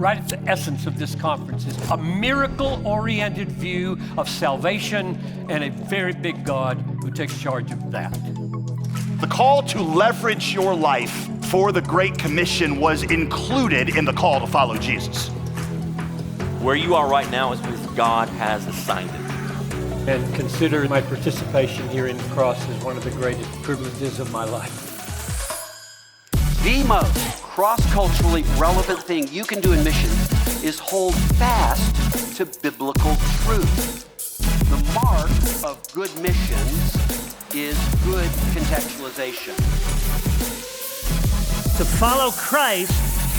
right at the essence of this conference is a miracle-oriented view of salvation and a very big God who takes charge of that. The call to leverage your life for the Great Commission was included in the call to follow Jesus. Where you are right now is because God has assigned it. And consider my participation here in the cross as one of the greatest privileges of my life. The most cross-culturally relevant thing you can do in missions is hold fast to biblical truth. The mark of good missions is good contextualization. To follow Christ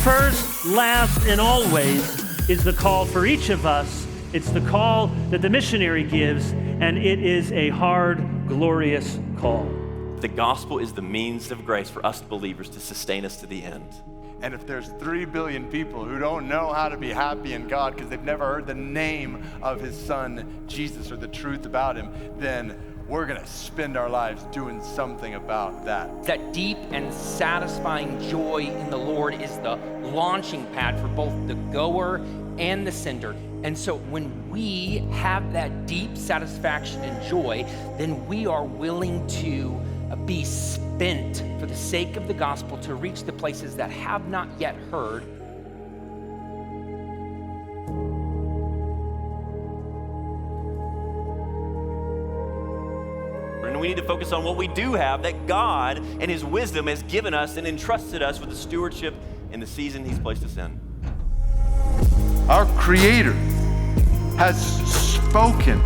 first, last, and always is the call for each of us. It's the call that the missionary gives, and it is a hard, glorious call. The gospel is the means of grace for us believers to sustain us to the end. And if there's 3 billion people who don't know how to be happy in God because they've never heard the name of his son, Jesus, or the truth about him, then we're gonna spend our lives doing something about that. That deep and satisfying joy in the Lord is the launching pad for both the goer and the sender. And so when we have that deep satisfaction and joy, then we are willing to be spent for the sake of the gospel to reach the places that have not yet heard. And we need to focus on what we do have, that God and his wisdom has given us and entrusted us with the stewardship in the season he's placed us in. Our Creator has spoken.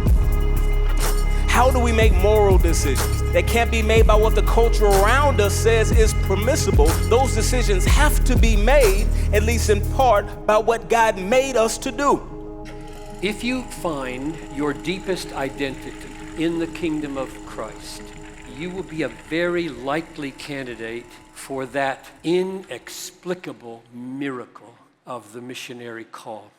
How do we make moral decisions that can't be made by what the culture around us says is permissible? Those decisions have to be made, at least in part, by what God made us to do. If you find your deepest identity in the kingdom of Christ, you will be a very likely candidate for that inexplicable miracle of the missionary call.